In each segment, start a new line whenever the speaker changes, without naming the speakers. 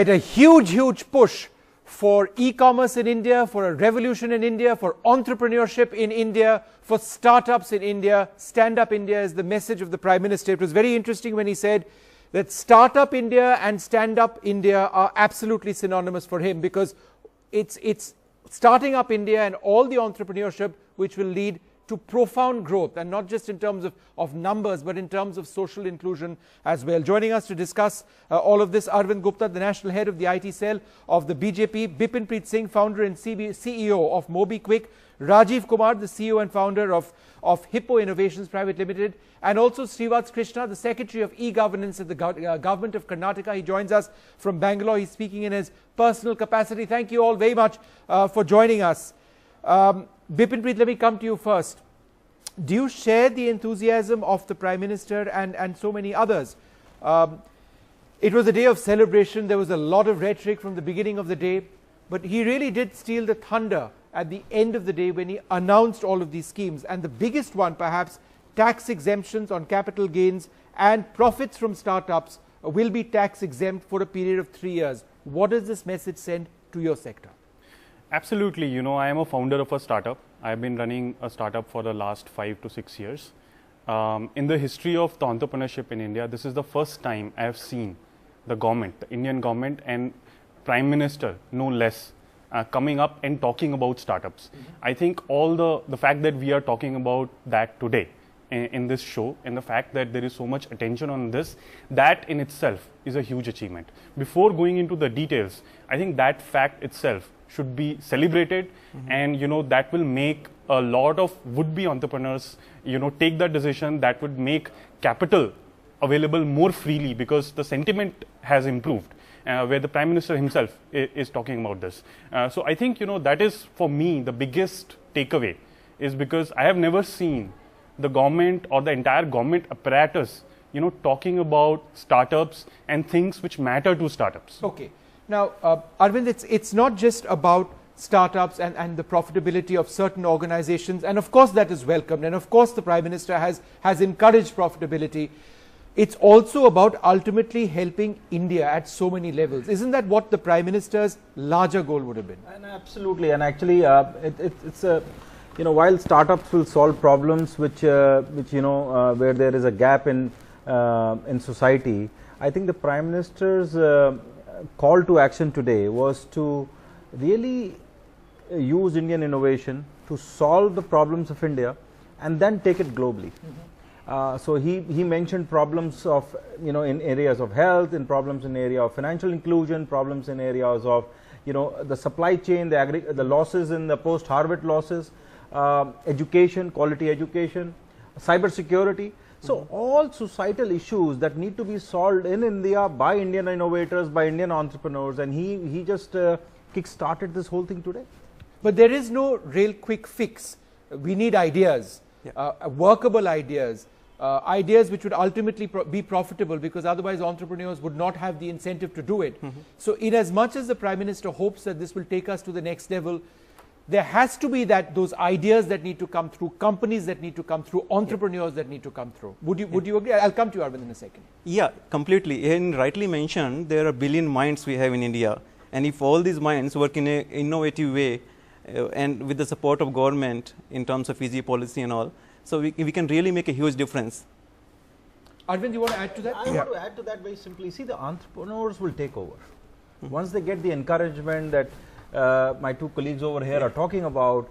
A huge push for e-commerce in India, for a revolution in India, for entrepreneurship in India, for startups in India. Stand Up India is the message of the Prime Minister. It was very interesting when he said that Startup India and Stand Up India are absolutely synonymous for him, because it's starting up India and all the entrepreneurship which will lead to profound growth, and not just in terms of numbers, but in terms of social inclusion as well. Joining us to discuss all of this, Arvind Gupta, the national head of the IT cell of the BJP, Bipinpreet Singh, founder and CEO of MobiKwik, Rajiv Kumar, the CEO and founder of Hippo Innovations Private Limited, and also Srivats Krishna, the Secretary of E-Governance at the Government of Karnataka. He joins us from Bangalore. He's speaking in his personal capacity. Thank you all very much for joining us. Bipinpreet, let me come to you first. Do you share the enthusiasm of the Prime Minister and so many others? It was a day of celebration. There was a lot of rhetoric from the beginning of the day, but he really did steal the thunder at the end of the day when he announced all of these schemes. And the biggest one, perhaps, tax exemptions on capital gains and profits from startups will be tax exempt for a period of 3 years. What does this message send to your sector?
Absolutely. You know, I am a founder of a startup. I've been running a startup for the last 5 to 6 years. In the history of the entrepreneurship in India, this is the first time I have seen the government, the Indian government and Prime Minister, no less, coming up and talking about startups. I think all the fact that we are talking about that today in this show, and the fact that there is so much attention on this, that in itself is a huge achievement. Before going into the details, I think that fact itself should be celebrated, and you know, that will make a lot of would-be entrepreneurs, you know, take that decision. That would make capital available more freely, because the sentiment has improved, where the Prime Minister himself is talking about this. So I think, you know, that is for me the biggest takeaway, is because I have never seen the government or the entire government apparatus, you know, talking about startups and things which matter to startups.
Okay. Now, Arvind, it's not just about startups and the profitability of certain organizations, and of course that is welcomed, and of course the Prime Minister has encouraged profitability. It's also about ultimately helping India at so many levels. Isn't that what the Prime Minister's larger goal would have been?
And absolutely, and actually it's a, you know, while startups will solve problems which you know, where there is a gap in society, I think the Prime Minister's call to action today was to really use Indian innovation to solve the problems of India and then take it globally. So he mentioned problems of, you know, in areas of health, in problems in area of financial inclusion, problems in areas of, you know, the supply chain, the losses in the post-harvest losses, education, quality education, cyber security. So all societal issues that need to be solved in India by Indian innovators, by Indian entrepreneurs, and he just kick-started this whole thing today.
But there is no real quick fix. We need ideas, workable ideas, ideas which would ultimately be profitable, because otherwise entrepreneurs would not have the incentive to do it. So in as much as the Prime Minister hopes that this will take us to the next level, there has to be those ideas that need to come through, companies that need to come through, entrepreneurs that need to come through. Would you agree? I'll come to you, Arvind, in a second.
Yeah, completely. And rightly mentioned, there are billion minds we have in India, and if all these minds work in an innovative way, and with the support of government in terms of easy policy and all, so we can really make a huge difference.
Arvind, you want to add to that?
I want to add to that very simply. See, the entrepreneurs will take over. Once they get the encouragement that my two colleagues over here are talking about,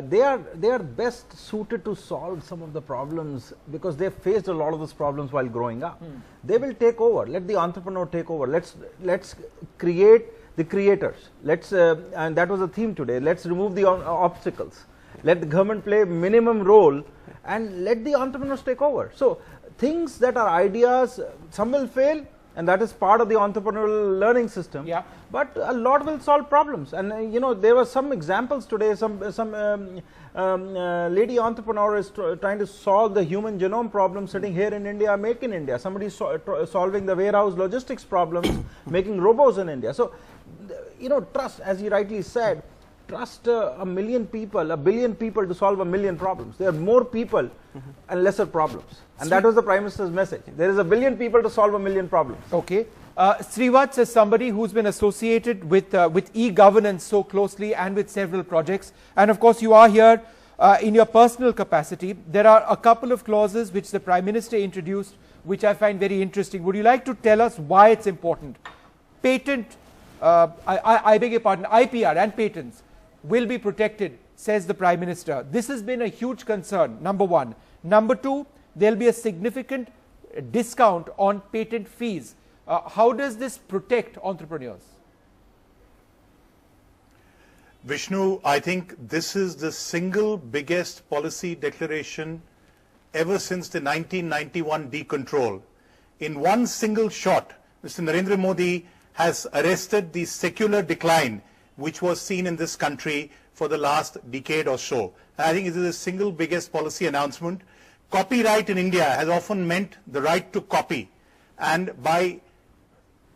they are best suited to solve some of the problems, because they faced a lot of those problems while growing up. They will take over. Let the entrepreneur take over. Let's create the creators. And that was the theme today. Let's remove the obstacles. Let the government play minimum role, and let the entrepreneurs take over. So things that are ideas, some will fail, and that is part of the entrepreneurial learning system.
Yeah.
But a lot will solve problems, and you know, there were some examples today. Some lady entrepreneur is trying to solve the human genome problem sitting here in India, make in India. Somebody is solving the warehouse logistics problems, making robots in India. So, you know, trust, as he rightly said, trust a million people, a billion people to solve a million problems. There are more people and lesser problems. And that was the Prime Minister's message. There is a billion people to solve a million problems.
Okay. Srivatsa, as somebody who's been associated with e-governance so closely and with several projects, and of course you are here in your personal capacity, there are a couple of clauses which the Prime Minister introduced which I find very interesting. Would you like to tell us why it's important? Patent, I beg your pardon, IPR and patents will be protected, says the Prime Minister. This has been a huge concern, number one. Number two, there will be a significant discount on patent fees. How does this protect entrepreneurs?
Vishnu, I think this is the single biggest policy declaration ever since the 1991 decontrol. In one single shot, Mr. Narendra Modi has arrested the secular decline which was seen in this country for the last decade or so. And I think it is the single biggest policy announcement. Copyright in India has often meant the right to copy, and by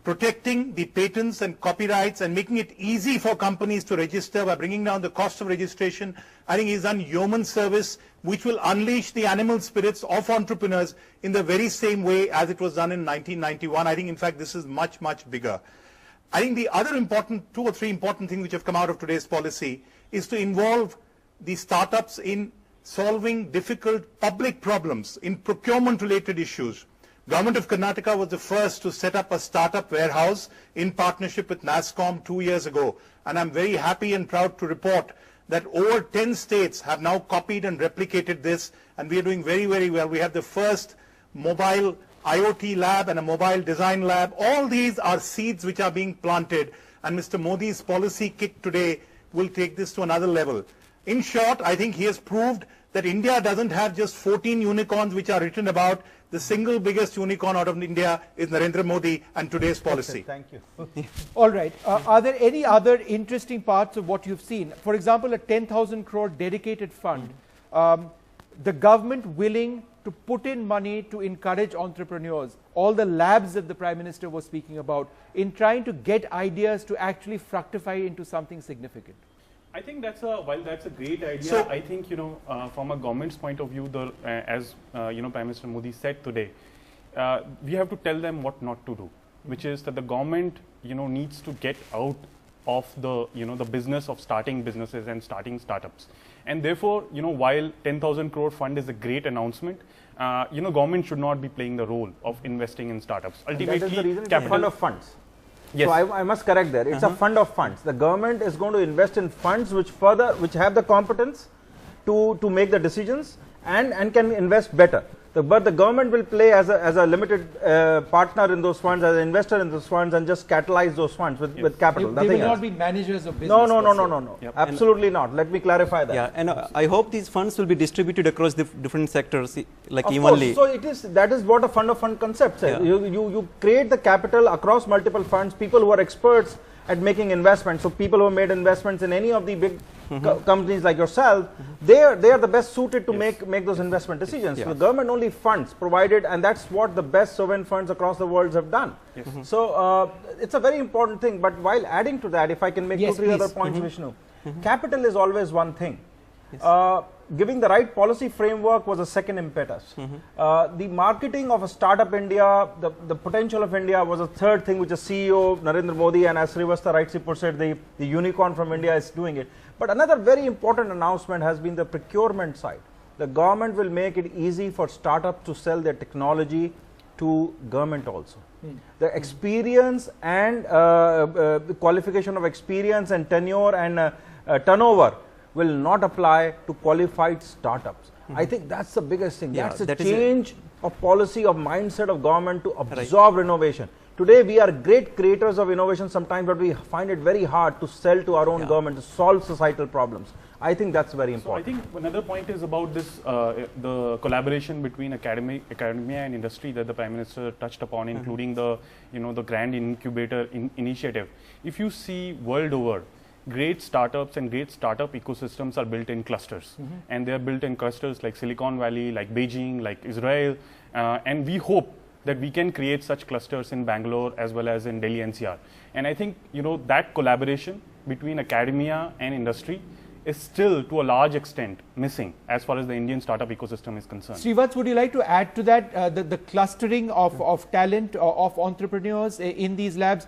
protecting the patents and copyrights and making it easy for companies to register by bringing down the cost of registration, I think he's done yeoman service which will unleash the animal spirits of entrepreneurs in the very same way as it was done in 1991. I think in fact this is much, much bigger. I think the other important, 2 or 3 important things which have come out of today's policy is to involve the startups in solving difficult public problems, in procurement related issues. Government of Karnataka was the first to set up a startup warehouse in partnership with NASSCOM 2 years ago. And I'm very happy and proud to report that over 10 states have now copied and replicated this, and we are doing very, very well. We have the first mobile IoT lab and a mobile design lab. All these are seeds which are being planted, and Mr. Modi's policy kick today will take this to another level. In short, I think he has proved that India doesn't have just 14 unicorns which are written about. The single biggest unicorn out of India is Narendra Modi and today's policy.
Thank you.
All right. Are there any other interesting parts of what you've seen? For example, a 10,000 crore dedicated fund. The government willing to put in money to encourage entrepreneurs, all the labs that the Prime Minister was speaking about, in trying to get ideas to actually fructify into something significant.
I think while that's a great idea,
So,
I think, from a government's point of view, as Prime Minister Modi said today, we have to tell them what not to do, which is that the government, needs to get out of the, the business of starting businesses and starting startups. And therefore, while 10,000 crore fund is a great announcement, government should not be playing the role of investing in startups. Ultimately,
that is the reason it's a fund of funds.
Yes.
So I must correct there. It's a fund of funds. The government is going to invest in funds which have the competence to make the decisions and can invest better. But the government will play as a limited partner in those funds, as an investor in those funds, and just catalyze those funds with capital.
They will not be managers of business.
No.
Yep.
Absolutely not. Let me clarify that.
Yeah, and I hope these funds will be distributed across the different sectors, like
Of
evenly.
course. So that is what a fund of fund concept says.
Yeah.
You create the capital across multiple funds, people who are experts at making investments. So people who have made investments in any of the big companies like yourself, they are the best suited to make those investment decisions.
Yeah.
So the government only funds provided, and that's what the best sovereign funds across the world have done.
Yes.
So it's a very important thing. But while adding to that, if I can make
Yes,
2 or 3 other
please.
points, Vishnu, capital is always one thing. Giving the right policy framework was a second impetus. The marketing of a startup India, the potential of India was a third thing, which the CEO Narendra Modi, and as Srivastava rightly put it, the unicorn from India is doing it. But another very important announcement has been the procurement side. The government will make it easy for startups to sell their technology to government also. The experience and the qualification of experience and tenure and turnover will not apply to qualified startups. I think that's the biggest thing.
Yeah,
That's a
that is
change of policy, of mindset of government to absorb innovation. Today we are great creators of innovation sometimes, but we find it very hard to sell to our own government to solve societal problems. I think that's very important.
So I think another point is about this, the collaboration between academia and industry that the Prime Minister touched upon, including the, the Grand Incubator initiative. If you see world over, great startups and great startup ecosystems are built in clusters, and they are built in clusters like Silicon Valley, like Beijing, like Israel, and we hope that we can create such clusters in Bangalore as well as in Delhi NCR. And I think that collaboration between academia and industry is still to a large extent missing as far as the Indian startup ecosystem is concerned.
Srivats, would you like to add to that, the clustering of talent, of entrepreneurs in these labs?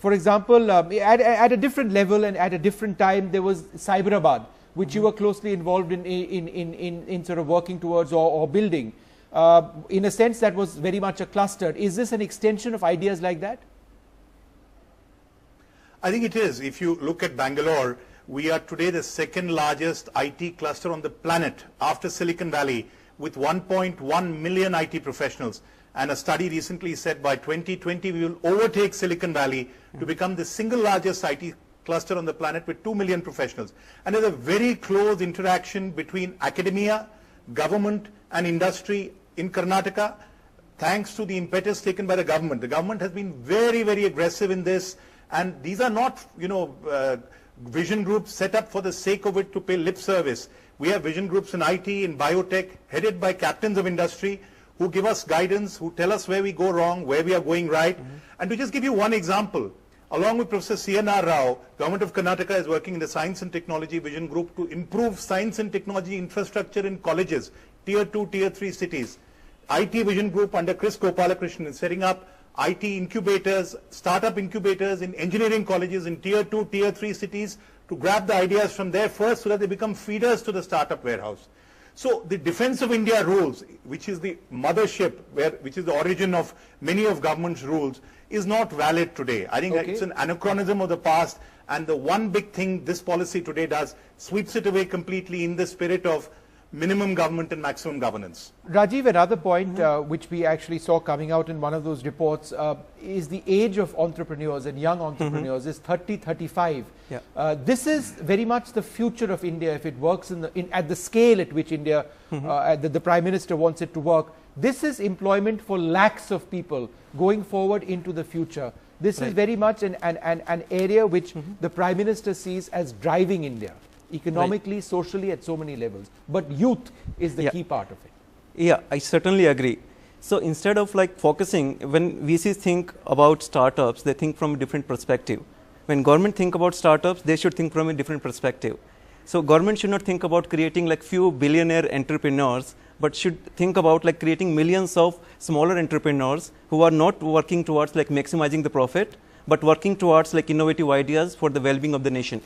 For example, at a different level and at a different time, there was Cyberabad, which you were closely involved in sort of working towards or building. In a sense, that was very much a cluster. Is this an extension of ideas like that?
I think it is. If you look at Bangalore, we are today the second largest IT cluster on the planet after Silicon Valley, with 1.1 million IT professionals. And a study recently said by 2020 we will overtake Silicon Valley to become the single largest IT cluster on the planet with 2 million professionals. And there's a very close interaction between academia, government and industry in Karnataka, thanks to the impetus taken by the government. The government has been very, very aggressive in this, and these are not, vision groups set up for the sake of it to pay lip service. We have vision groups in IT, in biotech, headed by captains of industry who give us guidance, who tell us where we go wrong, where we are going right. And to just give you one example, along with Professor C.N.R. Rao, Government of Karnataka is working in the Science and Technology Vision Group to improve science and technology infrastructure in colleges, Tier 2, Tier 3 cities. IT Vision Group under Chris Gopalakrishnan is setting up IT incubators, startup incubators in engineering colleges in Tier 2, Tier 3 cities to grab the ideas from there first so that they become feeders to the startup warehouse. So the Defence of India rules, which is the mothership, which is the origin of many of government's rules, is not valid today. I think it's an anachronism of the past, and the one big thing this policy today does sweeps it away completely in the spirit of minimum government and maximum governance.
Rajiv, another point which we actually saw coming out in one of those reports is the age of entrepreneurs and young entrepreneurs is 30-35.
Yeah.
This is very much the future of India if it works at the scale at which India, the Prime Minister wants it to work. This is employment for lakhs of people going forward into the future. This is very much an area which the Prime Minister sees as driving India, economically, socially, at so many levels. But youth is the key part of it.
Yeah, I certainly agree. So instead of focusing, when VCs think about startups, they think from a different perspective. When government think about startups, they should think from a different perspective. So government should not think about creating few billionaire entrepreneurs, but should think about creating millions of smaller entrepreneurs who are not working towards maximizing the profit, but working towards innovative ideas for the well-being of the nation.